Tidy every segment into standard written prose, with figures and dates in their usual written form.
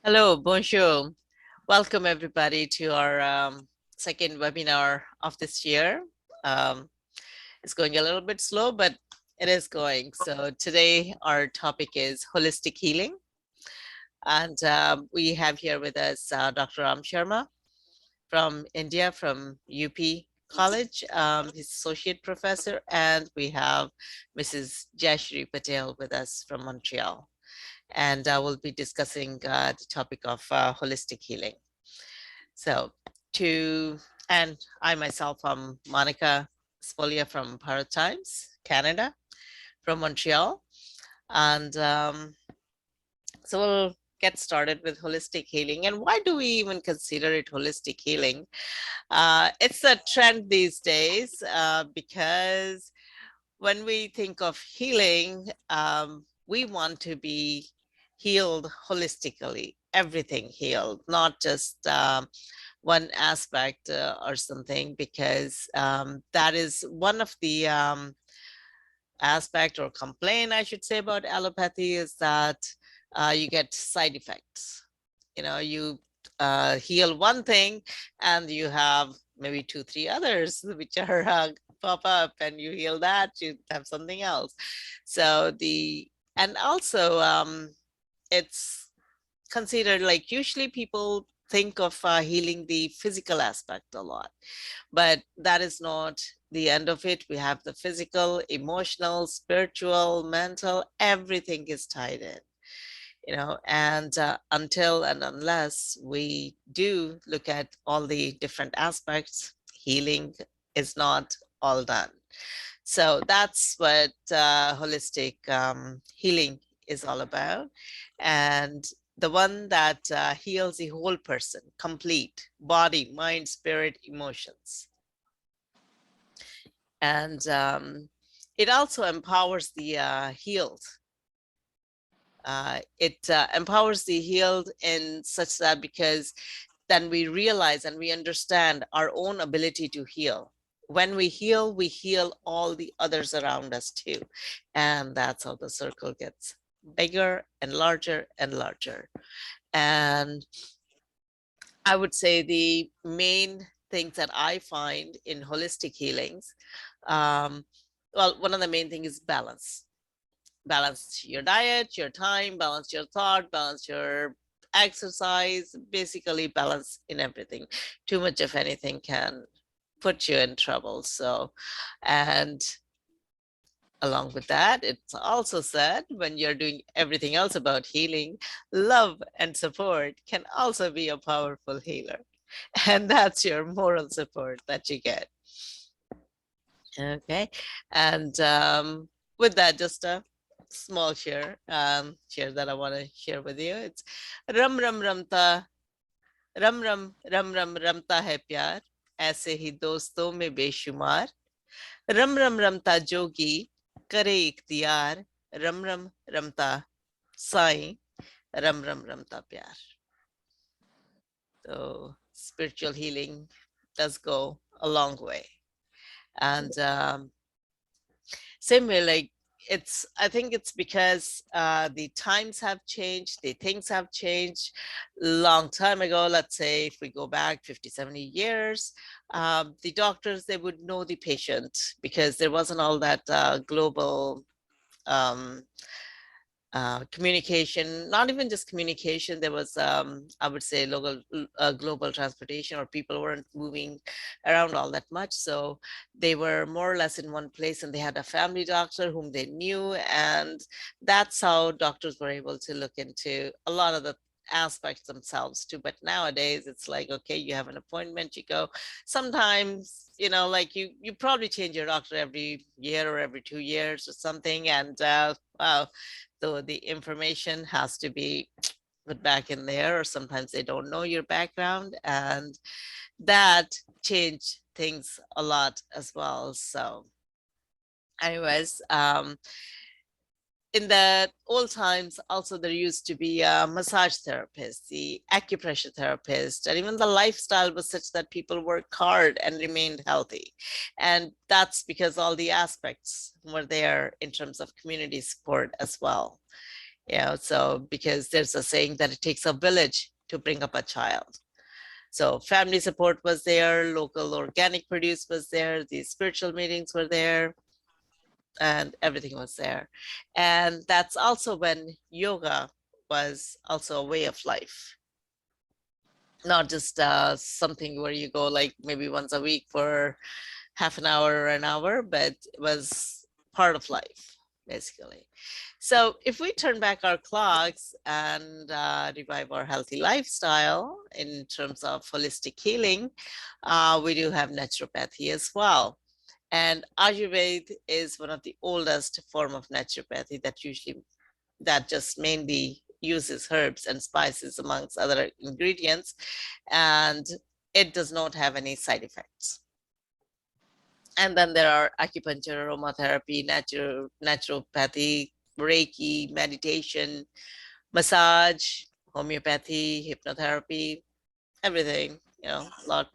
Hello, bonjour. Welcome everybody to our second webinar of this year. Um, it's going a little bit slow, but it is going. So today our topic is holistic healing. And we have here with us Dr. Ram Sharma from India, from UP College. He's associate professor. And we have Mrs. Jayashri Patel with us from Montreal. And we'll be discussing the topic of holistic healing. So and I myself am Monica Spolia from Bharat Times, Canada, from Montreal. And so we'll get started with holistic healing. And why do we even consider it holistic healing? It's a trend these days because when we think of healing, we want to be healed holistically, everything healed, not just one aspect or something, because that is one of the aspect or complaint, I should say, about allopathy is that you get side effects. You heal one thing and you have maybe two, three others which are pop up, and you heal that, you have something else. And also it's considered like usually people think of healing the physical aspect a lot, but that is not the end of it. We have the physical, emotional, spiritual, mental, everything is tied in, and until and unless we do look at all the different aspects, healing is not all done. So that's what holistic healing is all about. And the one that heals the whole person, complete body, mind, spirit, emotions. And it also empowers the healed. It empowers the healed in such that because then we realize and we understand our own ability to heal. When we heal all the others around us too. And that's how the circle gets bigger and larger and larger. And I would say the main things that I find in holistic healings, well, one of the main things is balance. Balance your diet, your time, balance your thought, balance your exercise, basically balance in everything. Too much of anything can put you in trouble. So, and along with that, it's also said when you're doing everything else about healing, love and support can also be a powerful healer. And that's your moral support that you get. Okay. And with that, just a small share that I want to share with you. It's ram ram ramta, ram ramta hai pyar, ऐसे ही दोस्तों में बेशुमार, रम रम रमता जोगी करे इख्तियार, रम रम रमता साईं, रम रम रमता प्यार. So spiritual healing does go a long way. And same way, like I think it's because the times have changed, the things have changed. Long time ago, let's say if we go back 50, 70 years, the doctors, they would know the patient because there wasn't all that global um, communication, not even just communication. There was, I would say, global transportation, or people weren't moving around all that much. So they were more or less in one place, and they had a family doctor whom they knew. And that's how doctors were able to look into a lot of the aspects themselves too. But nowadays it's like, okay, you have an appointment, you go. Sometimes, like you probably change your doctor every year or every 2 years or something. And wow, so the information has to be put back in there, or sometimes they don't know your background, and that changed things a lot as well. So anyways, in the old times also, there used to be a massage therapist, the acupressure therapist, and even the lifestyle was such that people worked hard and remained healthy. And that's because all the aspects were there in terms of community support as well. So because there's a saying that it takes a village to bring up a child. So family support was there, local organic produce was there, the spiritual meetings were there, and everything was there. And that's also when yoga was also a way of life, not just something where you go like maybe once a week for half an hour or an hour, but it was part of life, basically. So if we turn back our clocks and revive our healthy lifestyle in terms of holistic healing, we do have naturopathy as well. And Ayurveda is one of the oldest form of naturopathy that just mainly uses herbs and spices amongst other ingredients, and it does not have any side effects. And then there are acupuncture, aromatherapy, naturopathy, Reiki, meditation, massage, homeopathy, hypnotherapy, everything, a lot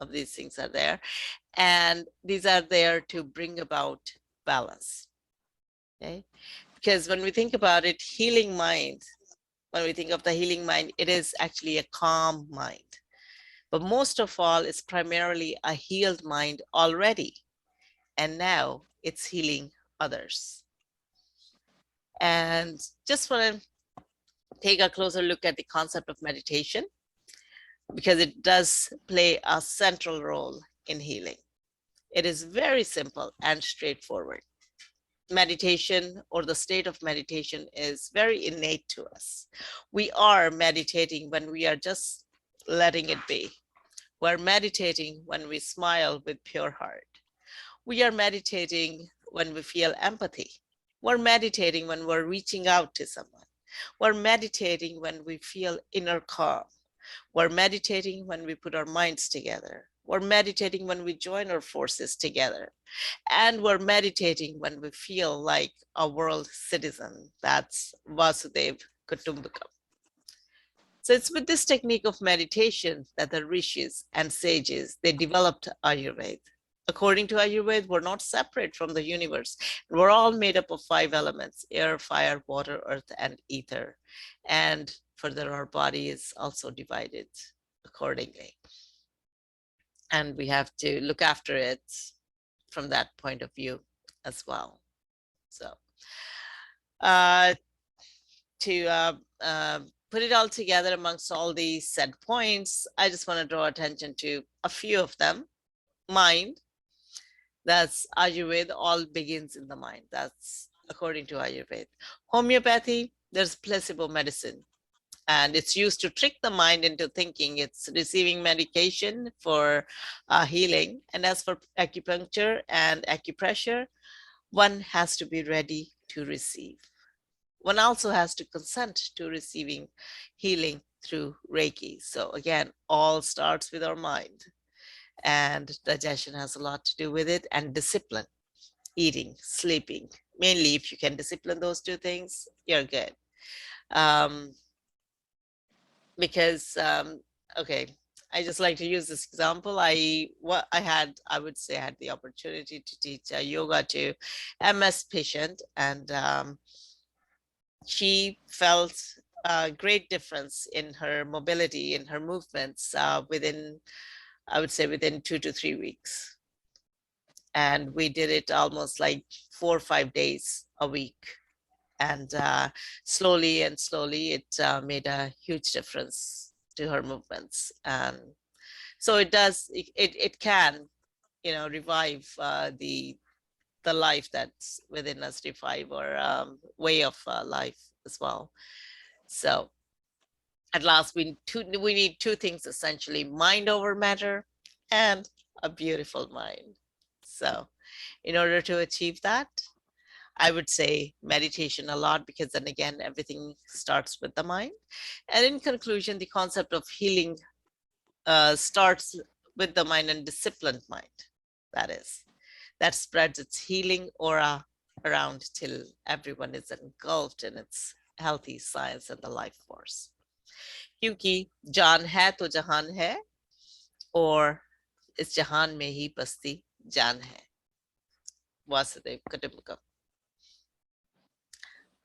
of these things are there. And these are there to bring about balance. Okay? Because when we think about it, when we think of the healing mind, it is actually a calm mind. But most of all, it's primarily a healed mind already. And now it's healing others. And just want to take a closer look at the concept of meditation, because it does play a central role in healing. It is very simple and straightforward. Meditation, or the state of meditation, is very innate to us. We are meditating when we are just letting it be. We're meditating when we smile with pure heart. We are meditating when we feel empathy. We're meditating when we're reaching out to someone. We're meditating when we feel inner calm. We're meditating when we put our minds together. We're meditating when we join our forces together. And we're meditating when we feel like a world citizen. That's Vasudev Kutumbakam. So it's with this technique of meditation that the rishis and sages, they developed Ayurveda. According to Ayurveda, we're not separate from the universe. We're all made up of 5 elements: air, fire, water, earth, and ether. And further, our body is also divided accordingly. And we have to look after it from that point of view as well. So to put it all together amongst all these said points, I just want to draw attention to a few of them. Mind, that's Ayurveda, all begins in the mind. That's according to Ayurveda. Homeopathy, there's placebo medicine, and it's used to trick the mind into thinking it's receiving medication for healing. And as for acupuncture and acupressure, one has to be ready to receive. One also has to consent to receiving healing through Reiki. So again, all starts with our mind, and digestion has a lot to do with it, and discipline, eating, sleeping. Mainly, if you can discipline those 2 things, you're good. Because okay, I just like to use this example. I would say I had the opportunity to teach yoga to MS patient, and she felt a great difference in her mobility, in her movements, within 2 to 3 weeks. And we did it almost like 4 or 5 days a week. And slowly and slowly, it made a huge difference to her movements. And so it can, revive the life that's within us, revive our way of life as well. So at last, we need 2 things essentially: mind over matter and a beautiful mind. So in order to achieve that, I would say meditation a lot, because then again, everything starts with the mind. And in conclusion, the concept of healing starts with the mind, and disciplined mind, that spreads its healing aura around till everyone is engulfed in its healthy science and the life force. क्योंकि जान है तो जहान है, और इस जहान में ही बसती जान है. वासुदेव कुटुंबकम.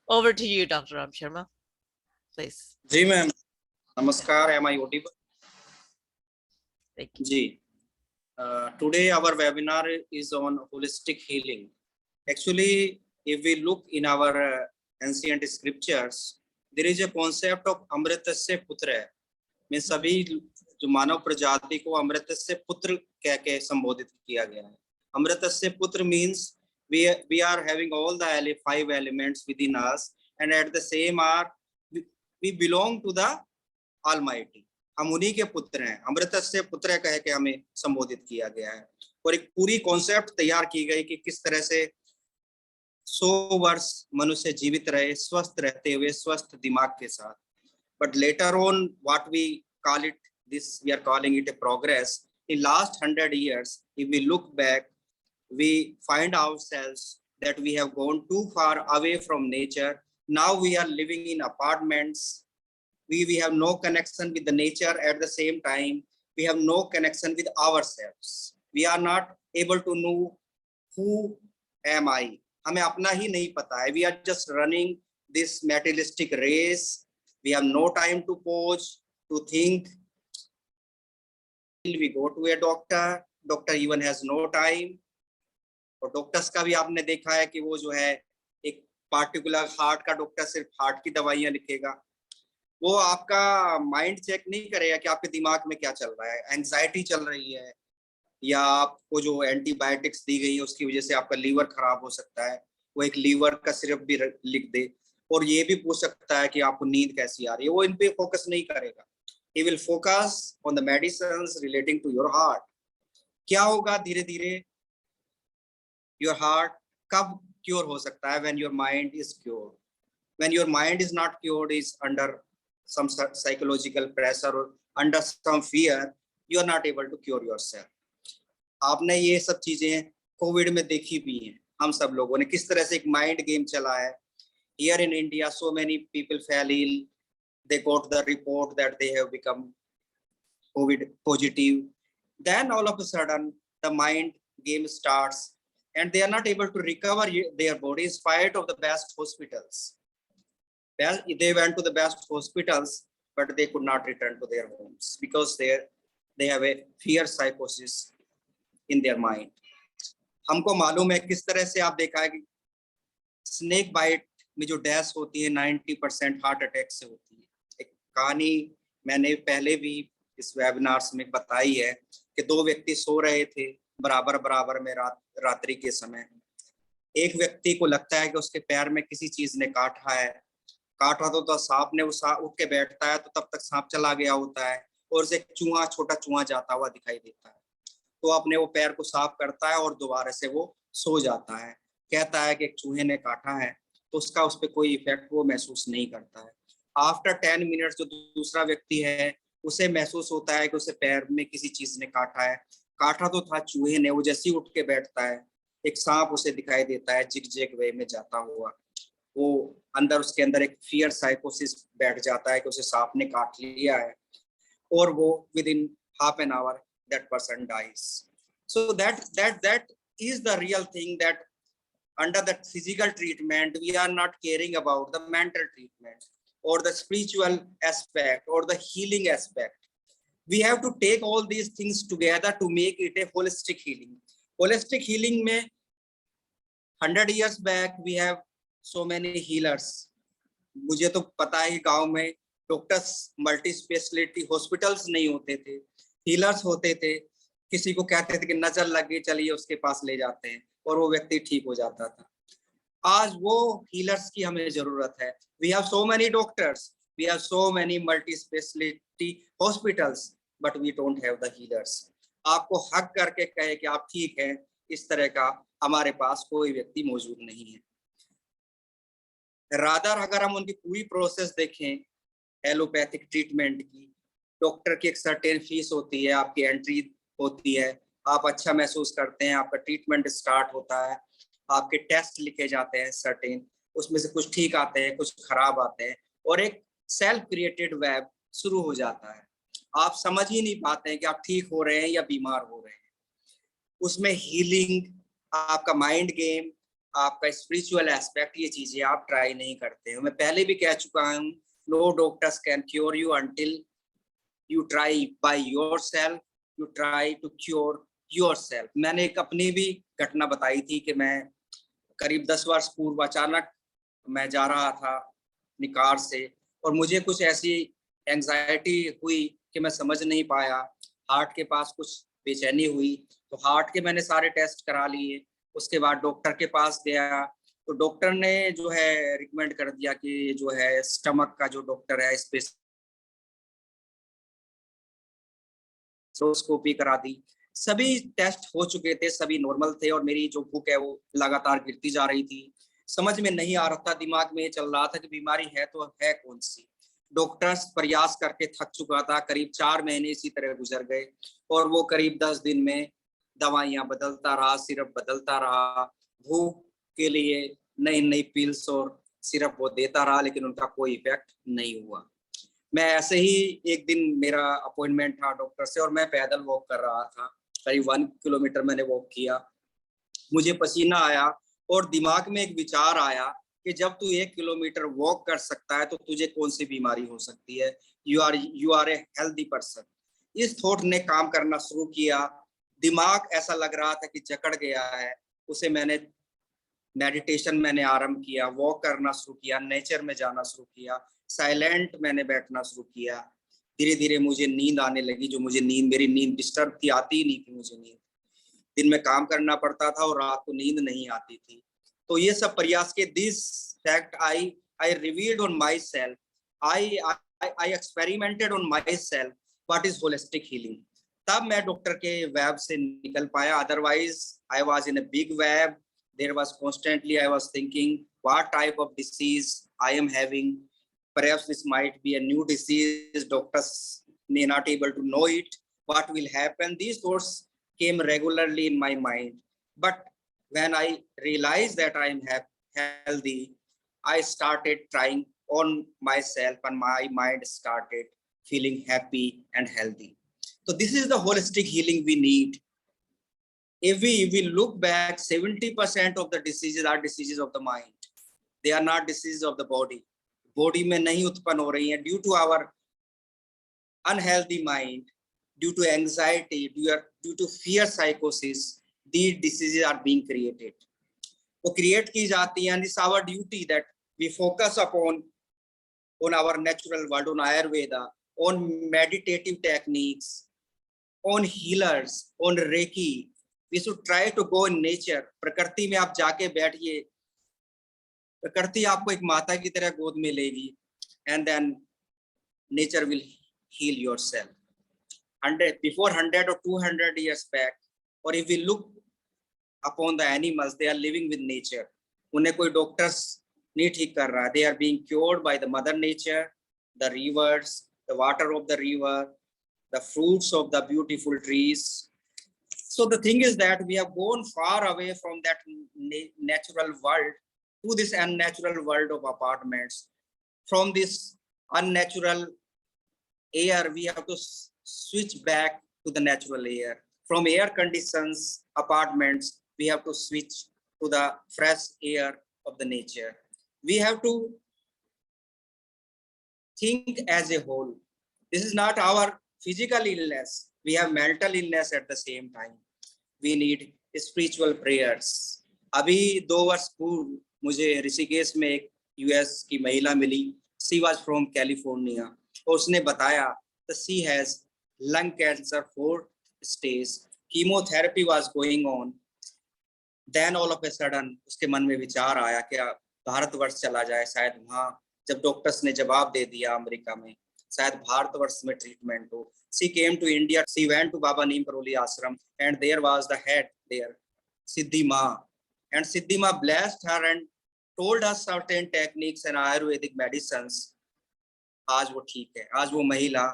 Over to you, Dr. Ram Sharma, please. जी मैम, नमस्कार. Am I audible? Thank you. जी. Today our webinar is on holistic healing. Actually, if we look in our ancient scriptures, there is a concept of अमृतस्य पुत्र. में सभी जो मानव प्रजाति को अमृतस्य पुत्र कह के संबोधित किया गया है. अमृतस्य पुत्र means we are having all the 5 elements within us, and at the same are we belong to the Almighty. हम उन्हीं के पुत्र हैं. अमृतस्य पुत्र कह के हमें संबोधित किया गया है. और एक पूरी कॉन्सेप्ट तैयार की गई कि किस तरह से 100 वर्ष मनुष्य जीवित रहे, स्वस्थ रहते हुए, स्वस्थ दिमाग के साथ. But later on, what we call it, this we are calling it a progress. In last 100 years, if we look back, we find ourselves that we have gone too far away from nature. Now we are living in apartments. We have no connection with the nature. At the same time, we have no connection with ourselves. We are not able to know who am I. हमें अपना ही नहीं पता है. We are just running this materialistic race. We have no time to pause, to think. We go to a doctor. Doctor even has no time. और doctors का भी आपने देखा है कि वो जो है एक पार्टिकुलर हार्ट का डॉक्टर सिर्फ हार्ट की दवाइयां लिखेगा. वो आपका माइंड चेक नहीं करेगा कि आपके दिमाग में क्या चल रहा है. एंजाइटी चल रही है, या आपको जो एंटीबायोटिक्स दी गई है उसकी वजह से आपका लीवर खराब हो सकता है, वो एक लीवर का सिरप भी लिख दे. और ये भी पूछ सकता है कि आपको नींद कैसी आ रही है. वो इन पे फोकस नहीं करेगा. He will focus on the medicines relating to your heart. क्या होगा धीरे धीरे your heart कब क्योर हो सकता है? When your mind is cured. When your mind is not cured, is under some psychological pressure or under some fear, you are not able to cure yourself. आपने ये सब चीजें कोविड में देखी भी हैं. हम सब लोगों ने किस तरह से एक माइंड गेम चला है. Here in India, so many people fell ill. They got the report that they have become COVID positive. Then all of a sudden, the mind game starts, and they are not able to recover their body in spite of the best hospitals. They went to the best hospitals, but they could not return to their homes because they have a fear psychosis in their mind. हमको मालूम है किस तरह से आप देखा है कि स्नेक बाइट में जो डेथ होती है 90% हार्ट अटैक से होती है. एक कहानी मैंने पहले भी इस वेबिनार्स में बताई है कि 2 व्यक्ति सो रहे थे बराबर बराबर में रात्रि के समय. एक व्यक्ति को लगता है कि उसके पैर में किसी चीज ने काटा तो सांप ने उठ के बैठता है, तो तब तक सांप चला गया होता है और उसे छोटा चूहा जाता हुआ दिखाई देता है. तो अपने वो पैर को साफ करता है और दोबारा से वो सो जाता है. कहता है कि एक चूहे ने काटा है, तो उसका उस पर कोई इफेक्ट वो महसूस नहीं करता है. आफ्टर 10 मिनट्स जो दूसरा व्यक्ति है उसे महसूस होता है कि उसे पैर में किसी चीज ने काटा है. काटा तो था चूहे ने. वो जैसे ही उठ के बैठता है, एक सांप उसे दिखाई देता है जिग वे में जाता हुआ. वो अंदर उसके अंदर एक फियर साइकोसिस बैठ जाता है कि उसे सांप ने काट लिया है, और वो with in half an hour that person dies. So that is the real thing, that under the physical treatment we are not caring about the mental treatment or the spiritual aspect or the healing aspect. We have to take all these things together to make it a holistic healing. Holistic healing में 100 years back we have so many healers. मुझे तो पता है गांव में doctors multi speciality hospitals नहीं होते थे, हीलर्स होते थे. किसी को कहते थे कि नजर लग गई, चलिए उसके पास ले जाते हैं, और वो व्यक्ति ठीक हो जाता था. आज वो हीलर्स की हमें जरूरत है. We have so many doctors, we have so many multi speciality hospitals, but we don't have the healers. आपको हक करके कहे कि आप ठीक हैं, इस तरह का हमारे पास कोई व्यक्ति मौजूद नहीं है. रादर अगर हम उनकी पूरी प्रोसेस देखें एलोपैथिक ट्रीटमेंट की, डॉक्टर की एक सर्टेन फीस होती है, आपकी एंट्री होती है, आप अच्छा महसूस करते हैं, आपका ट्रीटमेंट स्टार्ट होता है, आपके टेस्ट लिखे जाते हैं सर्टेन, उसमें से कुछ ठीक आते हैं, कुछ खराब आते हैं, और एक सेल्फ क्रिएटेड वेब शुरू हो जाता है. आप समझ ही नहीं पाते हैं कि आप ठीक हो रहे हैं या बीमार हो रहे हैं. उसमें हीलिंग, आपका माइंड गेम, आपका स्पिरिचुअल एस्पेक्ट, ये चीजें आप ट्राई नहीं करते हो। मैं पहले भी कह चुका हूँ, no doctors can cure you until you try by yourself, you try to cure yourself. मैंने एक अपनी भी घटना बताई थी कि मैं करीब 10 वर्ष पूर्व अचानक मैं जा रहा था निकार से, और मुझे कुछ ऐसी एंजाइटी हुई कि मैं समझ नहीं पाया, हार्ट के पास कुछ बेचैनी हुई, तो हार्ट के मैंने सारे टेस्ट करा लिए। उसके बाद डॉक्टर के पास गया, तो डॉक्टर ने जो है रिकमेंड कर दिया कि जो है स्टमक का जो डॉक्टर है स्पेक्ट्रोस्कोपी करा दी। सभी टेस्ट हो चुके थे, सभी नॉर्मल थे, और मेरी जो भूख है वो लगातार गिरती जा रही थी। समझ में नहीं आ रहा था, दिमाग में ये चल रहा था कि बीमारी है तो है कौन सी। डॉक्टर्स प्रयास करके थक चुका था, करीब 4 महीने इसी तरह गुजर गए, और वो करीब 10 दिन में दवाइयां बदलता रहा, सिरप बदलता रहा, भूख के लिए नई नई पिल्स और सिरप वो देता रहा, लेकिन उनका कोई इफेक्ट नहीं हुआ। मैं ऐसे ही एक दिन मेरा अपॉइंटमेंट था डॉक्टर से, और मैं पैदल वॉक कर रहा था, करीब 1 किलोमीटर मैंने वॉक किया। मुझे पसीना आया, और दिमाग में एक विचार आया कि जब तू 1 किलोमीटर वॉक कर सकता है तो तुझे कौन सी बीमारी हो सकती है, you are a healthy person. इस थॉट ने काम करना शुरू किया। दिमाग ऐसा लग रहा था कि जकड़ गया है, उसे मैंने मेडिटेशन मैंने आरंभ किया, वॉक करना शुरू किया, नेचर में जाना शुरू किया, साइलेंट मैंने बैठना शुरू किया। धीरे धीरे मुझे नींद आने लगी, जो मुझे मेरी नींद डिस्टर्ब थी, आती ही नहीं थी मुझे नींद। दिन में काम करना पड़ता था और रात को नींद नहीं आती थी। तो ये सब प्रयास के this fact I revealed on my self, I I experimented on my self what is holistic healing. तब मैं डॉक्टर के वेब से निकल पाया, otherwise I was in a big web. There was constantly I was thinking what type of disease I am having. Perhaps this might be a new disease. Doctors may not able to know it. What will happen? These thoughts came regularly in my mind. But when I realized that I am healthy, I started trying on myself, and my mind started feeling happy and healthy. So this is the holistic healing we need. If we look back, 70% of the diseases are diseases of the mind. They are not diseases of the body. Body में नहीं उत्पन्न हो रही हैं, due to our unhealthy mind, due to anxiety, due to fear psychosis, these diseases are being created. वो create की जाती हैं, and it's our duty that we focus on our natural world, on Ayurveda, on meditative techniques, on healers, on Reiki. We should try to go in nature. प्रकृति में आप जाके बैठिए, प्रकृति आपको एक माता की तरह गोद में लेगी, and then nature will heal yourself. Before 100 or 200 years back, or if we look upon the animals, they are living with nature. उन्हें कोई डॉक्टर्स नहीं ठीक कर रहा, they are being cured by the mother nature, the rivers, the water of the river, the fruits of the beautiful trees. So the thing is that we have gone far away from that natural world to this unnatural world of apartments. From this unnatural air, we have to switch back to the natural air. From air conditions apartments, we have to switch to the fresh air of the nature. We have to think as a whole. This is not our physical illness. We have mental illness at the same time. We need spiritual prayers. अभी 2 वर्ष पूर्व मुझे ऋषिकेश में एक US की महिला मिली. She was from California. और उसने बताया that she has lung cancer 4 stage. Chemotherapy was going on. Then all of a sudden उसके मन में विचार आया कि भारतवर्ष चला जाए, शायद वहाँ जब डॉक्टर्स ने जवाब दे दिया अमेरिका में, शायद भारतवर्ष में ट्रीटमेंट हो. She came to India. She went to Baba Neem Karoli ashram, and there was the head there, Siddhi Ma, and Siddhi Ma blessed her and told us certain techniques and Ayurvedic medicines. आज वो ठीक है. आज वो महिला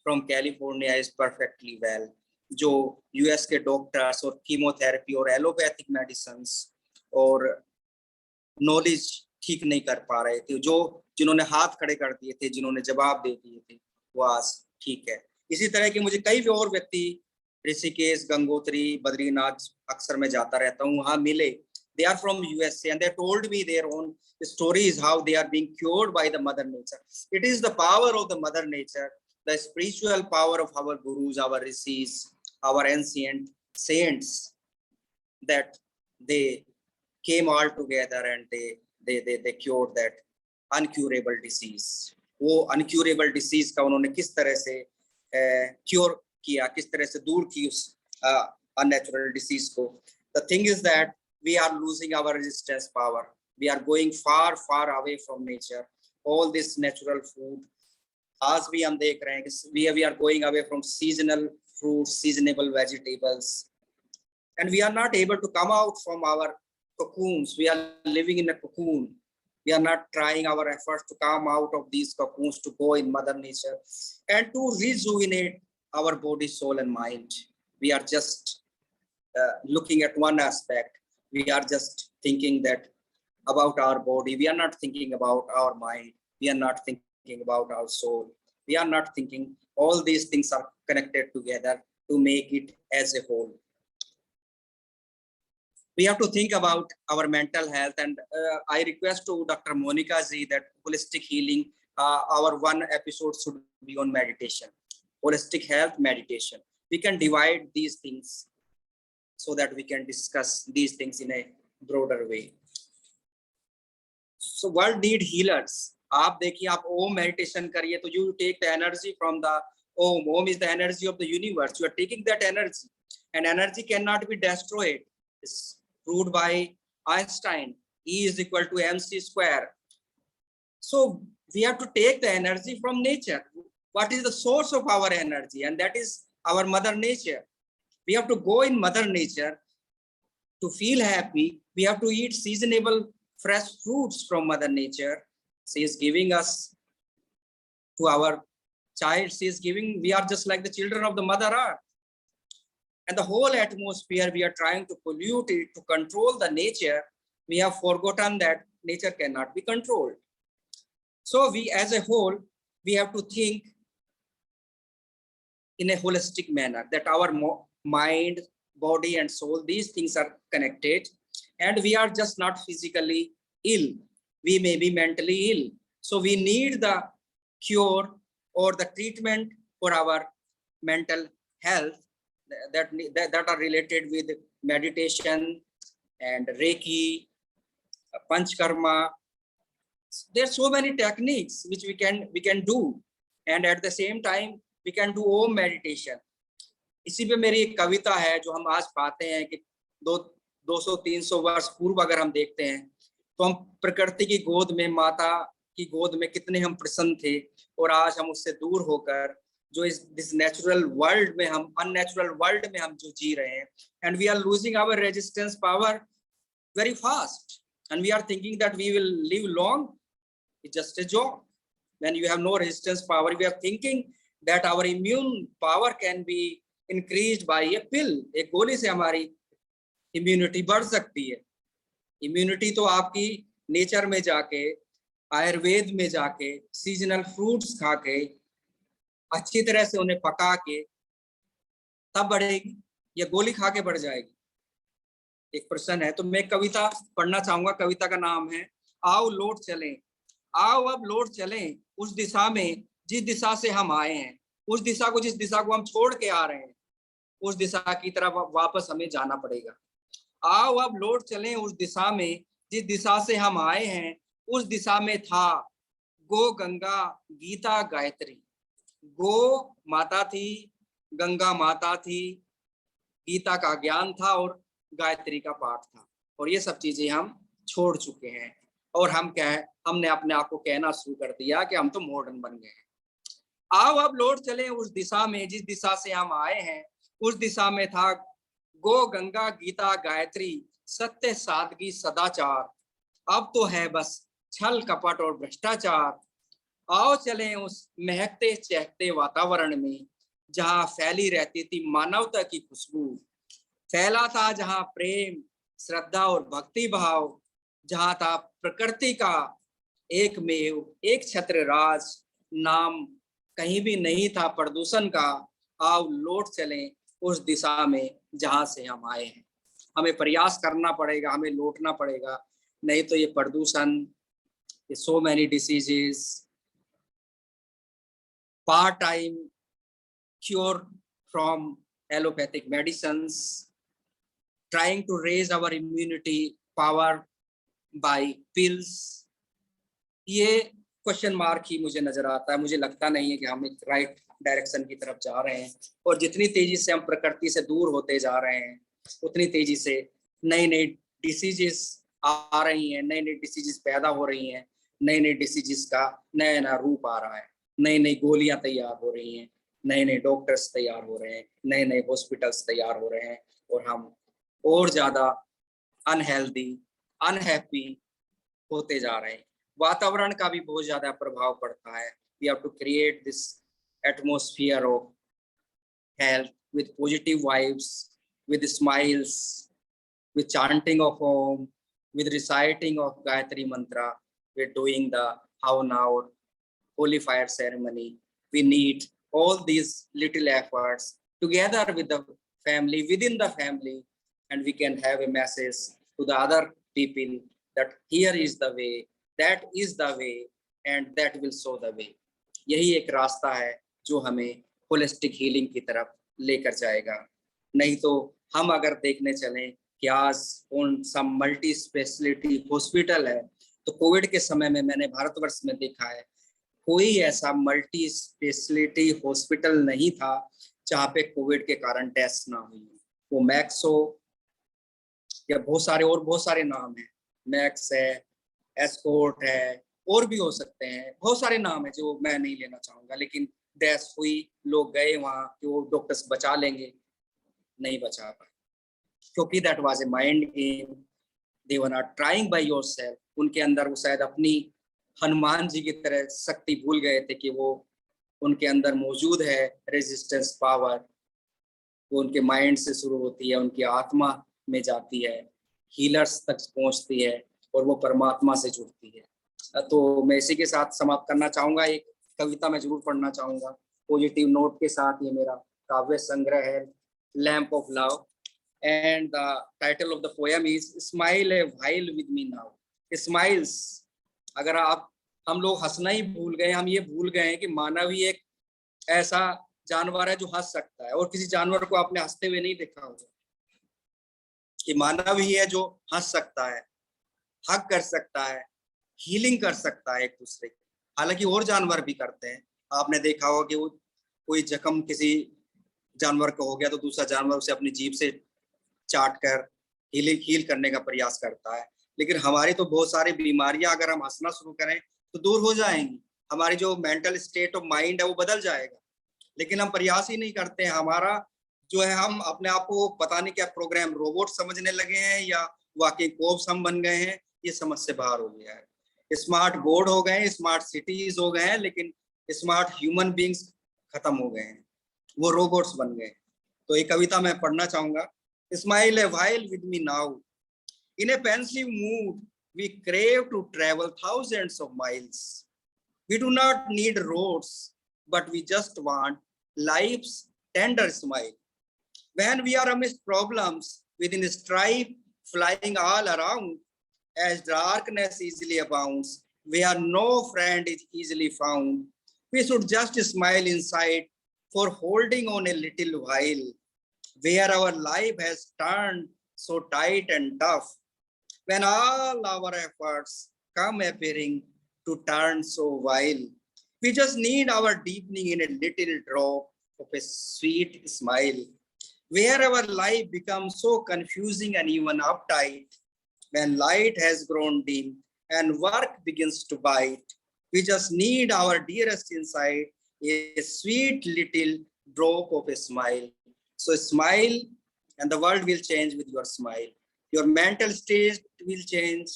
from California is perfectly well. जो US के doctors और कीमोथेरेपी और एलोपैथिक मेडिसिन्स और नॉलेज ठीक नहीं कर पा रहे थे, जो जिन्होंने हाथ खड़े कर दिए थे, जिन्होंने जवाब दे दिए थे, वो आज ठीक है. इसी तरह के मुझे कई और व्यक्ति ऋषिकेश, गंगोत्री, बद्रीनाथ अक्सर मैं जाता रहता हूँ, वहाँ मिले. They are from USA, and they told me their own stories how they are being cured by the Mother Nature. It is the power of the Mother Nature, the spiritual power of our gurus, our rishis, our ancient saints, that they came all together and they cured that uncurable disease. वो uncurable disease का उन्होंने किस तरह से cure किया, किस तरह से दूर की उस unnatural disease को. The thing is that we are losing our resistance power. We are going far away from nature. All this natural food, आज भी हम देख रहे हैं कि we are going away from seasonal fruits, seasonable vegetables, and we are not able to come out from our cocoons. We are living in a cocoon. We are not trying our efforts to come out of these cocoons to go in Mother Nature and to rejuvenate our body, soul, and mind. We are just looking at one aspect. We are just thinking that about our body. We are not thinking about our mind. We are not thinking about our soul. We are not thinking. All these things are connected together to make it as a whole. We have to think about our mental health, and I request to Dr. Monica ji that holistic healing, our one episode should be on meditation, holistic health meditation. We can divide these things so that we can discuss these things in a broader way. So world need healers. आप देखिए, आप ओम meditation करिए तो you take the energy from the Om. Om is the energy of the universe. You are taking that energy, and energy cannot be destroyed. It's proved by Einstein. E is equal to mc square. So we have to take the energy from nature. What is the source of our energy? And that is our Mother Nature. We have to go in Mother Nature to feel happy. We have to eat seasonable fresh fruits from Mother Nature. She is giving us to our child. She is giving, we are just like the children of the Mother Earth. And the whole atmosphere, we are trying to pollute it, to control the nature. We have forgotten that nature cannot be controlled. So we as a whole, we have to think in a holistic manner, that our mind, body, and soul, these things are connected, and we are just not physically ill. We may be mentally ill. So we need the cure or the treatment for our mental health that are related with meditation and Reiki, Panchkarma. There are so many techniques which we can do, and at the same time we can do Om meditation. इसी पे मेरी एक कविता है जो हम आज पाते हैं कि 200-300 वर्ष पूर्व अगर हम देखते हैं तो हम प्रकृति की गोद में, माता की गोद में कितने हम प्रसन्न थे, और आज हम उससे दूर होकर जो दिस नेचुरल वर्ल्ड में, हम अननेचुरल वर्ल्ड में हम जो जी रहे हैं, and we are losing our resistance power very fast, and we are thinking that we will live long. It's just a job. When you have no resistance power, we are thinking that our immune power can be increased by a pill. एक गोली से हमारी immunity बढ़ सकती है. Immunity तो आपकी nature में जाके, आयुर्वेद में जाके, सीजनल फ्रूट्स खा के, अच्छी तरह से उन्हें पका के तब बढ़ेगी, या गोली खा के बढ़ जाएगी. एक प्रश्न है. तो मैं कविता पढ़ना चाहूंगा. कविता का नाम है आओ लौट चलें. आओ अब लौट चलें उस दिशा में जिस दिशा से हम आए हैं, उस दिशा को, जिस दिशा को हम छोड़ के आ रहे हैं, उस दिशा की तरफ वापस हमें जाना पड़ेगा. आओ अब लौट चलें उस दिशा में जिस दिशा से हम आए हैं, उस दिशा में था गो, गंगा, गीता, गायत्री. गो माता थी, गंगा माता थी, गीता का ज्ञान था, और गायत्री का पाठ था. और ये सब चीजें हम छोड़ चुके हैं, और हमने अपने आप को कहना शुरू कर दिया कि हम तो मॉडर्न बन गए हैं. आओ अब लौट चलें उस दिशा में जिस दिशा से हम आए हैं, उस दिशा में था गो, गंगा, गीता, गायत्री, सत्य, सादगी, सदाचार. अब तो है बस छल, कपट और भ्रष्टाचार. आओ चलें उस महकते चहकते वातावरण में जहां फैली रहती थी मानवता की खुशबू. फैला था जहां प्रेम, श्रद्धा और भक्ति भाव, जहां था प्रकृति का एकमेव एक छत्र राज. नाम कहीं भी नहीं था प्रदूषण का. आओ लौट चलें उस दिशा में जहां से हम आए हैं. हमें प्रयास करना पड़ेगा, हमें लौटना पड़ेगा, नहीं तो ये प्रदूषण, ये so many diseases, part time cure from allopathic medicines, trying to raise our immunity power by pills, ये क्वेश्चन मार्क ही मुझे नजर आता है। मुझे लगता नहीं है कि हम एक राइट डायरेक्शन की तरफ जा रहे हैं। और जितनी तेजी से हम प्रकृति से दूर होते जा रहे हैं, उतनी तेजी से नई नई डिसीजेस आ रही हैं, नई नई डिसीजेस पैदा हो रही हैं, नई नई डिसीजेस का नया नया रूप आ रहा है, नई नई गोलियां तैयार हो रही हैं, नए नए डॉक्टर्स तैयार हो रहे हैं, नए नए हॉस्पिटल्स तैयार हो रहे हैं, और हम और ज्यादा अनहेल्दी, अनहैप्पी होते जा रहे हैं। वातावरण का भी बहुत ज्यादा प्रभाव पड़ता है। We have to create this atmosphere of health with positive vibes, with smiles, with chanting of Om, with reciting of Gayatri Mantra, with doing the Havana or holy fire ceremony. We need all these little efforts together with the family, within the family, and we can have a message to the other people that here is the way, that is the way, and that will show the way. यही एक रास्ता है जो हमें holistic healing की तरफ लेकर जाएगा। नहीं तो हम अगर देखने चलें कि आज कौन सा मल्टी स्पेशलिटी हॉस्पिटल है, तो कोविड के समय में मैंने भारतवर्ष में देखा है कोई ऐसा मल्टी स्पेशलिटी हॉस्पिटल नहीं था जहाँ पे कोविड के कारण टेस्ट ना हुई। वो मैक्सो या बहुत सारे नाम हैं, मैक्स है, एस्कोर्ट है, और भी हो सकते हैं, बहुत सारे नाम है जो मैं नहीं लेना चाहूंगा, लेकिन डेथ हुई, लोग गए वहां कि वो डॉक्टर्स बचा लेंगे, नहीं बचा पाए, क्योंकि that was a mind game, they were not trying by yourself. उनके अंदर वो शायद अपनी हनुमान जी की तरह शक्ति भूल गए थे कि वो उनके अंदर मौजूद है रेजिस्टेंस पावर। वो उनके माइंड से शुरू होती है, उनकी आत्मा में जाती है, हीलर्स तक पहुंचती है, और वो परमात्मा से जुड़ती है। तो मैं इसी के साथ समाप्त करना चाहूंगा। एक कविता मैं जरूर पढ़ना चाहूंगा पॉजिटिव नोट के साथ। ये मेरा काव्य संग्रह है, lamp of love, and the title of the poem is smile a while with me now. Smiles, अगर हम लोग हंसना ही भूल गए, हम ये भूल गए हैं कि मानव ही एक ऐसा जानवर है जो हंस सकता है, और किसी जानवर को आपने हंसते हुए नहीं देखा होगा, कि मानव ही है जो हंस सकता है, हक कर सकता है, हीलिंग कर सकता है एक दूसरे की। हालांकि और जानवर भी करते हैं। आपने देखा होगा कि वो कोई जख्म किसी जानवर को हो गया तो दूसरा जानवर उसे अपनी जीभ से चाट कर हील करने का प्रयास करता है। लेकिन हमारी तो बहुत सारी बीमारियां अगर हम हंसना शुरू करें तो दूर हो जाएंगी। हमारी जो मेंटल स्टेट ऑफ माइंड है वो बदल जाएगा, लेकिन हम प्रयास ही नहीं करते हैं। हमारा जो है, हम अपने आप को पता नहीं क्या प्रोग्राम रोबोट समझने लगे हैं या वाकई कोब्स हम बन गए हैं, ये समझ से बाहर हो गया है। स्मार्ट बोर्ड हो गए हैं, स्मार्ट सिटीज हो गए हैं, लेकिन स्मार्ट ह्यूमन बींग्स खत्म हो गए हैं, वो रोबोट्स बन गए। तो ये कविता मैं पढ़ना चाहूंगा। Smile a while with me now, in a pensive mood we crave to travel thousands of miles. We do not need roads, but we just want life's tender smile. When we are amidst problems, within strife flying all around, as darkness easily abounds, where no friend is easily found, we should just smile inside for holding on a little while, where our life has turned so tight and tough, when all our efforts come appearing to turn so vile. We just need our deepening in a little drop of a sweet smile, where our life becomes so confusing and even uptight, when light has grown dim and work begins to bite. We just need our dearest inside, a sweet little drop of a smile. So smile, and the world will change with your smile. Your mental state will change.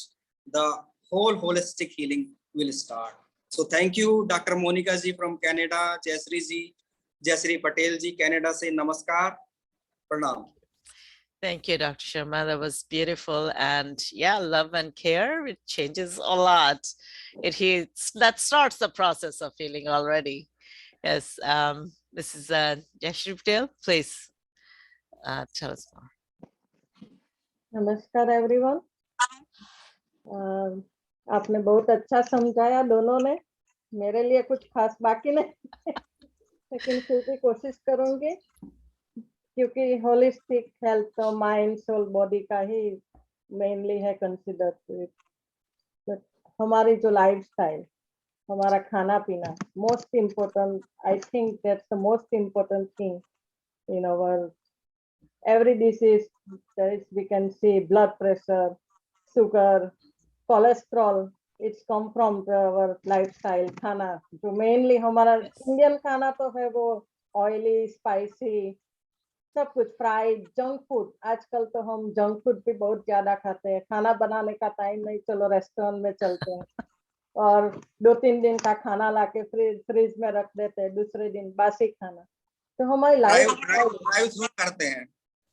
The whole holistic healing will start. So thank you, Dr. Monica ji from Canada, Jayasri Patel ji, Canada से नमस्कार, प्रणाम. Thank you, Dr. Sharma. That was beautiful. And yeah, love and care, it changes a lot. That starts the process of healing already. Yes. This is Jayasri Patel. Please tell us more. नमस्कार everyone. आपने बहुत अच्छा समझाया दोनों ने। मेरे लिए कुछ खास बाकी नहीं लेकिन फिर भी कोशिश करूंगी, क्योंकि होलिस्टिक हेल्थ तो माइंड सोल बॉडी का ही मेनली है कंसिडर। तो हमारी जो लाइफ स्टाइल, हमारा खाना पीना most important, I think that's the most important thing in our every disease. There is, we can see blood pressure, sugar, cholesterol. It's come from our lifestyle खाना, जो mainly हमारा Indian खाना तो है वो ऑयली, स्पाइसी, सब कुछ fried, junk food. आजकल तो हम जंक फूड भी बहुत ज्यादा खाते हैं। खाना बनाने का टाइम नहीं, चलो रेस्टोरेंट में चलते हैं और 2-3 दिन का खाना लाके फ्रिज में रख देते हैं, दूसरे दिन बासी खाना। तो हमारी लाइफ ड्राइव थ्रू करते हैं।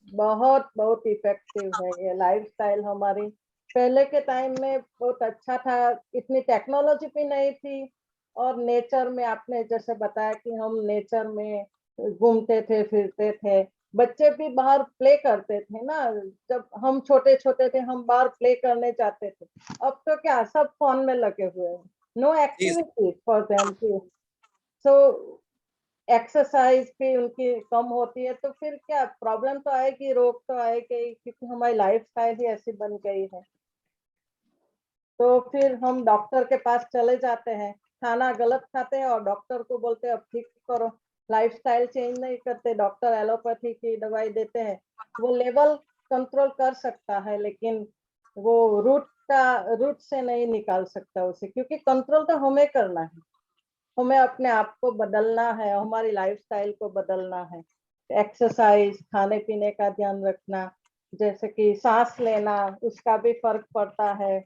बहुत बहुत इफेक्टिव है ये लाइफस्टाइल हमारी। पहले के टाइम में बहुत अच्छा था, इतनी टेक्नोलॉजी भी नहीं थी, और नेचर में आपने जैसे बताया कि हम नेचर में घूमते थे, फिरते थे। बच्चे भी बाहर प्ले करते थे ना, जब हम छोटे छोटे थे हम बाहर प्ले करने जाते थे। अब तो क्या सब फोन में लगे हुए हैं, no activity for them too. So exercise भी उनकी कम होती है, तो फिर क्या प्रॉब्लम तो आएगी, रोग तो आएगी, क्योंकि हमारी लाइफस्टाइल ही ऐसी बन गई है। तो फिर हम डॉक्टर के पास चले जाते हैं, खाना गलत खाते हैं और डॉक्टर को बोलते हैं अब ठीक करो। लाइफस्टाइल चेंज नहीं करते, डॉक्टर एलोपैथी की दवाई देते हैं। वो लेवल कंट्रोल कर सकता है, लेकिन वो रूट से नहीं निकाल सकता उसे, क्योंकि कंट्रोल तो हमें करना है। हमें अपने आप को बदलना है, हमारी लाइफस्टाइल को बदलना है। एक्सरसाइज, खाने पीने का ध्यान रखना, जैसे कि सांस लेना, उसका भी फर्क पड़ता है।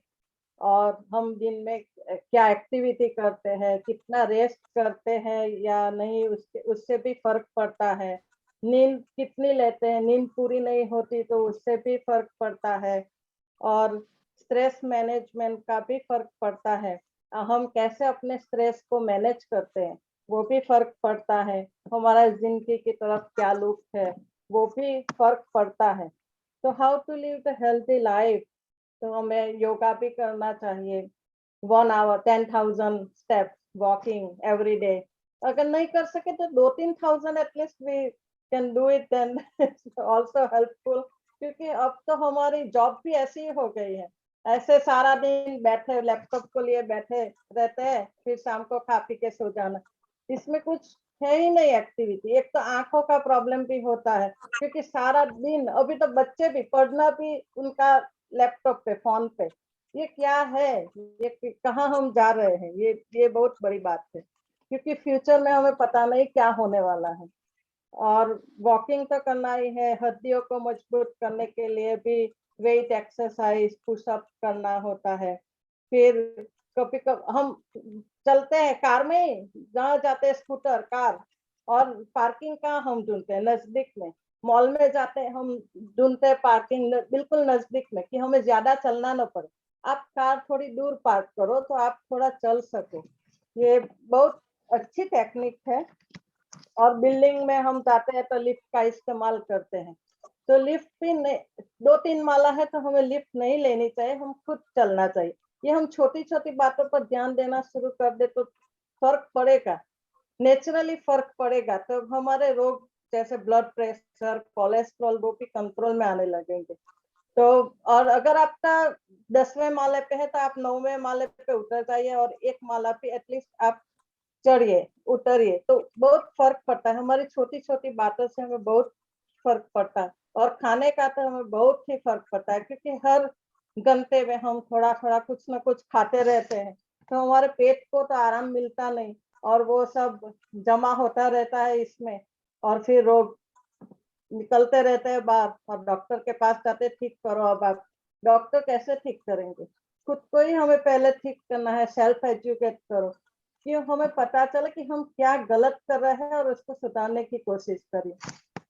और हम दिन में क्या एक्टिविटी करते हैं, कितना रेस्ट करते हैं या नहीं, उससे भी फर्क पड़ता है। नींद कितनी लेते हैं, नींद पूरी नहीं होती तो उससे भी फर्क पड़ता है। और स्ट्रेस मैनेजमेंट का भी फर्क पड़ता है, हम कैसे अपने स्ट्रेस को मैनेज करते हैं वो भी फर्क पड़ता है। हमारा जिंदगी की तरफ क्या लुक है वो भी फर्क पड़ता है। तो how to live the healthy life, तो हमें योगा भी करना चाहिए। 1 hour 10,000 steps walking every day. अगर नहीं कर सके तो 2-3 thousand at least we can do it, then also helpful. क्योंकि अब तो हमारी जॉब भी ऐसी हो गई है, ऐसे सारा दिन बैठे लैपटॉप को लिए बैठे रहते हैं, फिर शाम को खा पी के सो जाना। इसमें कुछ है ही नहीं एक्टिविटी। एक तो आंखों का प्रॉब्लम भी होता है, क्योंकि सारा दिन, अभी तो बच्चे भी पढ़ना भी उनका लैपटॉप पे, फोन पे। ये क्या है, ये कहाँ हम जा रहे हैं, ये बहुत बड़ी बात है, क्योंकि फ्यूचर में हमें पता नहीं क्या होने वाला है। और वॉकिंग तो करना ही है, हड्डियों को मजबूत करने के लिए भी वेट एक्सरसाइज, पुशअप करना होता है। फिर कभी कभी हम चलते हैं कार में, जहाँ जाते हैं स्कूटर कार, और पार्किंग कहाँ हम ढूंढते हैं, नजदीक में। मॉल में जाते हैं हम, ढूंढते हैं पार्किंग बिल्कुल नजदीक में, कि हमें ज्यादा चलना न पड़े। आप कार थोड़ी दूर पार्क करो तो आप थोड़ा चल सको। ये बहुत अच्छी टेक्निक है। और बिल्डिंग में हम जाते हैं तो लिफ्ट का इस्तेमाल करते हैं। तो लिफ्ट भी 2-3 माला है तो हमें लिफ्ट नहीं लेनी चाहिए, हम खुद चलना चाहिए। ये हम छोटी छोटी बातों पर ध्यान देना शुरू कर दे तो फर्क पड़ेगा, नेचुरली फर्क पड़ेगा। तो हमारे रोग जैसे ब्लड प्रेशर, कोलेस्ट्रॉल, वो भी कंट्रोल में आने लगेंगे। तो और अगर आपका 10वें माले पे है तो आप 9वें माले पे उतर जाइए, और एक माला पे एटलीस्ट आप चढ़िए, उतरिए, तो बहुत फर्क पड़ता है। हमारी छोटी छोटी बातों से हमें बहुत फर्क पड़ता है। और खाने का तो हमें बहुत ही फर्क पड़ता है, क्योंकि हर घंटे में हम थोड़ा थोड़ा कुछ ना कुछ खाते रहते हैं, तो हमारे पेट को तो आराम मिलता नहीं, और वो सब जमा होता रहता है इसमें, और फिर रोग निकलते रहते हैं बाहर। और डॉक्टर के पास जाते, ठीक करो। अब आप डॉक्टर कैसे ठीक करेंगे, खुद को ही हमें पहले ठीक करना है, सेल्फ एजुकेट करो, कि हमें पता चले कि हम क्या गलत कर रहे हैं और उसको सुधारने की कोशिश करें।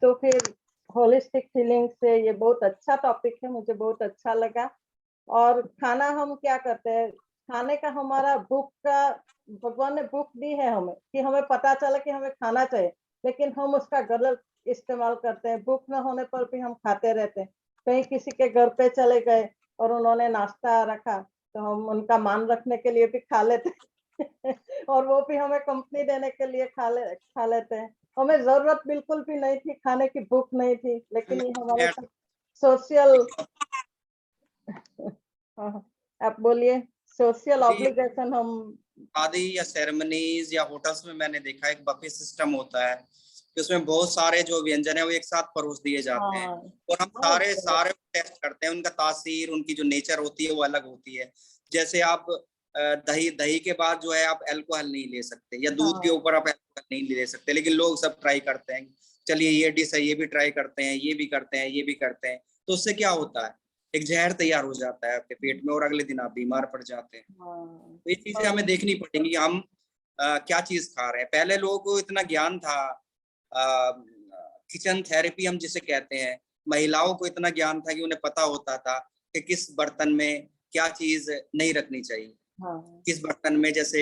तो फिर होलिस्टिक हीलिंग से ये बहुत अच्छा टॉपिक है, मुझे बहुत अच्छा लगा। और खाना हम क्या करते हैं, खाने का हमारा भूख का, भगवान ने भूख दी है हमें, कि हमें पता चला कि हमें खाना चाहिए, लेकिन हम उसका गलत इस्तेमाल करते हैं। भूख न होने पर भी हम खाते रहते हैं। कहीं किसी के घर पे चले गए और उन्होंने नाश्ता रखा तो हम उनका मान रखने के लिए भी खा लेते और वो भी हमें कंपनी देने के लिए खा लेते हैं। हमें जरूरत बिल्कुल भी नहीं थी, खाने की भूख नहीं थी, लेकिन ये हमारे सब सोशल आप बोलिए सोशल ऑब्लिगेशन हम शादी या सेरेमनीज या होटल्स में मैंने देखा एक बफे सिस्टम होता है कि उसमें बहुत सारे जो व्यंजन है वो एक साथ परोस दिए जाते हैं और हम सारे सारे टेस्ट करते हैं, उनका तासीर, उनकी जो नेचर होती है वो अलग होती है। जैसे आप दही दही के बाद जो है आप अल्कोहल नहीं ले सकते, या दूध के ऊपर आप अल्कोहल नहीं ले सकते, लेकिन लोग सब ट्राई करते हैं, चलिए ये डिश है, ये भी ट्राई करते हैं, ये भी करते हैं, ये भी करते हैं। तो उससे क्या होता है, एक जहर तैयार हो जाता है आपके पेट में और अगले दिन आप बीमार पड़ जाते हैं। तो ये चीजें हमें देखनी पड़ेंगी, हम क्या चीज खा रहे हैं। पहले लोगों को इतना ज्ञान था, किचन थेरेपी हम जिसे कहते हैं, महिलाओं को इतना ज्ञान था कि उन्हें पता होता था कि किस बर्तन में क्या चीज नहीं रखनी चाहिए, किस बर्तन में, जैसे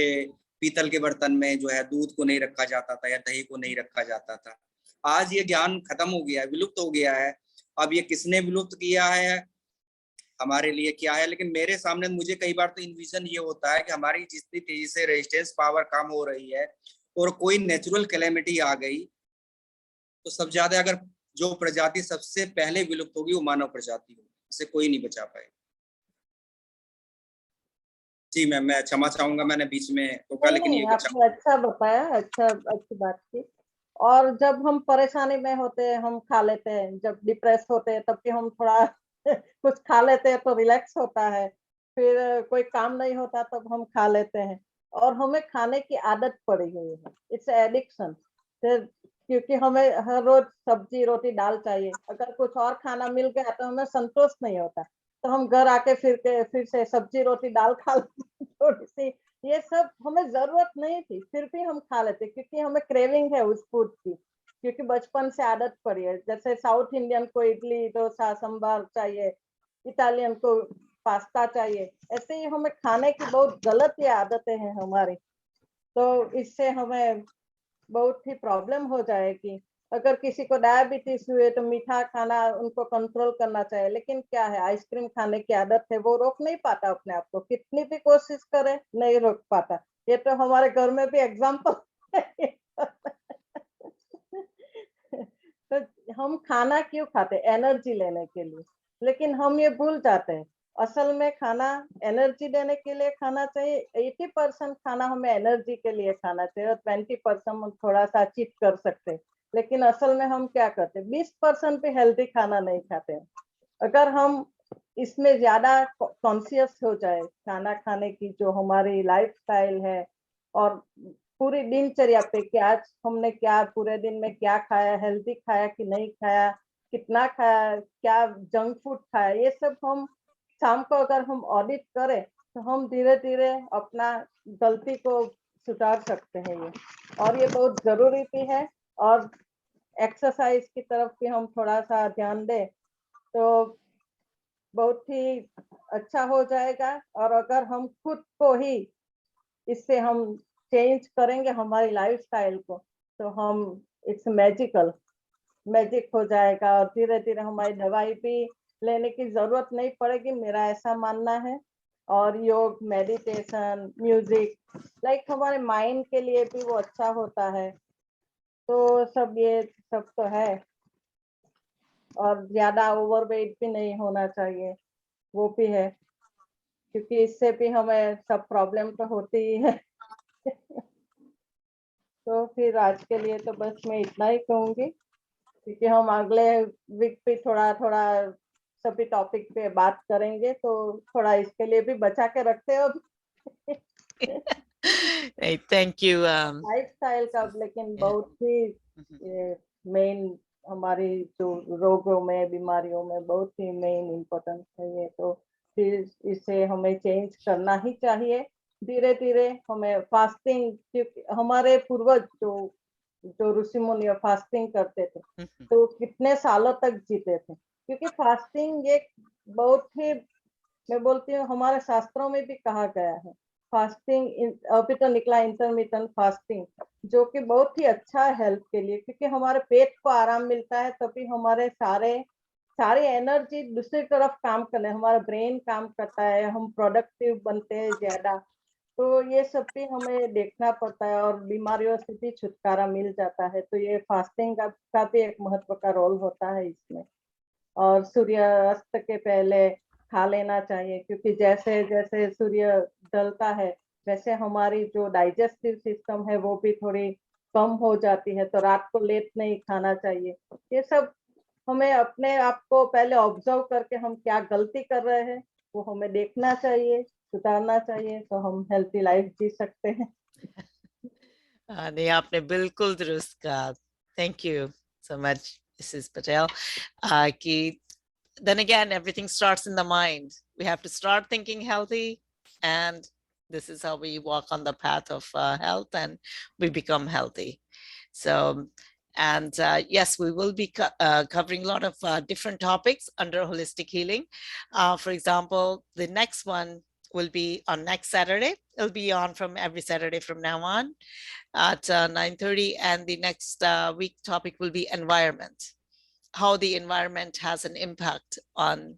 पीतल के बर्तन में जो है दूध को नहीं रखा जाता था या दही को नहीं रखा जाता था। आज ये ज्ञान खत्म हो गया है, विलुप्त हो गया है। अब ये किसने विलुप्त किया है, हमारे लिए क्या है, लेकिन मेरे सामने मुझे कई बार तो इन्विजन ये होता है कि हमारी जितनी तेजी से रेजिस्टेंस पावर कम हो रही है और कोई नेचुरल कैलेमिटी आ गई तो सब ज्यादा, अगर जो प्रजाति सबसे पहले विलुप्त होगी वो मानव प्रजाति होगी, इसे कोई नहीं बचा पाएगा। जी मैम, मैं क्षमा चाहूंगा, मैंने बीच में टोका, लेकिन ये कुछ आपने अच्छा बताया, अच्छी बात की। और जब हम परेशानी में होते हैं हम खा लेते हैं, जब डिप्रेस होते हैं तब भी हम थोड़ा कुछ खा लेते हैं तो रिलैक्स होता है, फिर कोई काम नहीं होता तब हम खा लेते हैं और हमें खाने की आदत पड़ी हुई है, इट्स एडिक्शन। फिर क्योंकि हमें हर रोज सब्जी रोटी दाल चाहिए, अगर कुछ और खाना मिल गया तो हमें संतोष नहीं होता, तो हम घर आके फिर से सब्जी रोटी दाल खा लेते थोड़ी सी। ये सब हमें जरूरत नहीं थी, फिर भी हम खा लेते क्योंकि हमें क्रेविंग है उस फूड की, क्योंकि बचपन से आदत पड़ी है। जैसे साउथ इंडियन को इडली डोसा सांभर चाहिए, इटालियन को पास्ता चाहिए, ऐसे ही हमें खाने की बहुत गलत ये आदतें हैं हमारी, तो इससे हमें बहुत ही प्रॉब्लम हो जाएगी। अगर किसी को डायबिटीज हुए तो मीठा खाना उनको कंट्रोल करना चाहिए, लेकिन क्या है, आइसक्रीम खाने की आदत है, वो रोक नहीं पाता अपने आप को, कितनी भी कोशिश करे नहीं रोक पाता। ये तो हमारे घर में भी एग्जाम्पल तो हम खाना क्यों खाते, एनर्जी लेने के लिए, लेकिन हम ये भूल जाते हैं असल में खाना एनर्जी देने के लिए खाना चाहिए। 80% खाना हमें एनर्जी के लिए खाना चाहिए और 20% हम थोड़ा सा चीट कर सकते हैं, लेकिन असल में हम क्या करते हैं, 20% भी हेल्दी खाना नहीं खाते हैं। अगर हम इसमें ज्यादा कॉन्शियस हो जाए खाना खाने की, जो हमारी लाइफस्टाइल है और पूरी दिनचर्या पे कि आज हमने क्या पूरे दिन में क्या खाया, हेल्दी खाया कि नहीं खाया, कितना खाया, क्या जंक फूड खाया, ये सब हम शाम को अगर हम ऑडिट करें तो हम धीरे धीरे अपना गलती को सुधार सकते हैं ये, और ये बहुत जरूरी भी है। और एक्सरसाइज की तरफ भी हम थोड़ा सा ध्यान दें तो बहुत ही अच्छा हो जाएगा। और अगर हम खुद को ही इससे हम चेंज करेंगे हमारी लाइफस्टाइल को, तो हम इट्स मैजिक हो जाएगा और धीरे धीरे हमारी दवाई भी लेने की जरूरत नहीं पड़ेगी, मेरा ऐसा मानना है। और योग, मेडिटेशन, म्यूजिक लाइक हमारे माइंड के लिए भी वो अच्छा होता है। तो सब ये सब तो है, और ज्यादा ओवरवेट भी नहीं होना चाहिए, वो भी है, क्योंकि इससे भी हमें सब प्रॉब्लम तो होती ही है। तो फिर आज के लिए तो बस मैं इतना ही कहूंगी, क्योंकि हम अगले वीक पे थोड़ा थोड़ा सभी टॉपिक पे बात करेंगे, तो थोड़ा इसके लिए भी बचा के रखते हो। Thank you. लाइफस्टाइल का लेकिन बहुत ही मेन हमारी जो रोगों में बीमारियों में बहुत ही मेन इम्पोर्टेंस है ये, तो फिर इसे हमें चेंज करना ही चाहिए धीरे धीरे। हमें फास्टिंग, क्योंकि हमारे पूर्वज जो जो ऋषि मुनि फास्टिंग करते थे तो कितने सालों तक जीते थे, क्योंकि फास्टिंग एक बहुत ही, मैं बोलती हूँ हमारे शास्त्रों में भी कहा गया है फास्टिंग, अभी तो निकला इंटरमिटेंट फास्टिंग, जो कि बहुत ही अच्छा है हेल्थ के लिए, क्योंकि हमारे पेट को आराम मिलता है तभी हमारे सारे सारी एनर्जी दूसरी तरफ काम करने, हमारा ब्रेन काम करता है, हम प्रोडक्टिव बनते हैं ज्यादा। तो ये सब भी हमें देखना पड़ता है और बीमारियों से भी छुटकारा मिल जाता है। तो ये फास्टिंग का भी एक महत्व का रोल होता है इसमें। और सूर्यास्त के पहले खा लेना चाहिए, क्योंकि जैसे जैसे सूर्य ढलता है वैसे हमारी जो डाइजेस्टिव सिस्टम है वो भी थोड़ी कम हो जाती है, तो रात को लेट नहीं खाना चाहिए। ये सब हमें अपने आप को पहले ऑब्जर्व करके हम क्या गलती कर रहे हैं वो हमें देखना चाहिए, सुधारना चाहिए, तो हम हेल्थी लाइफ जी सकते हैं। नहीं, आपने बिल्कुल दुरुस्त कहा। Thank you so much, Mrs. Patel. कि then again, everything starts in the mind. We have to start thinking healthy, and this is how we walk on the path of health, and we become healthy. So, and yes, we will be covering a lot of different topics under holistic healing. For example, the next one will be on next Saturday. It'll be on from every Saturday from now on at 9:30, and the next week topic will be environment, how the environment has an impact on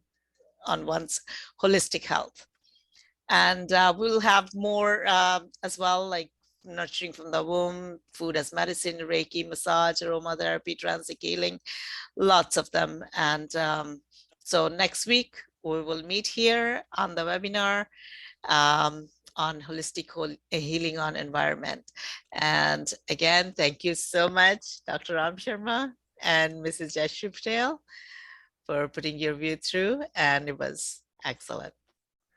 one's holistic health. And we'll have more as well, like nurturing from the womb, food as medicine, Reiki, massage, aromatherapy, transic healing, lots of them. And so next week we will meet here on the webinar on holistic healing on environment. And again, thank you so much, Dr. Ram Sharma and Mrs. Jashri Patel, for putting your view through, and it was excellent.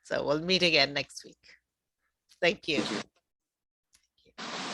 So we'll meet again next week. Thank you. Thank you.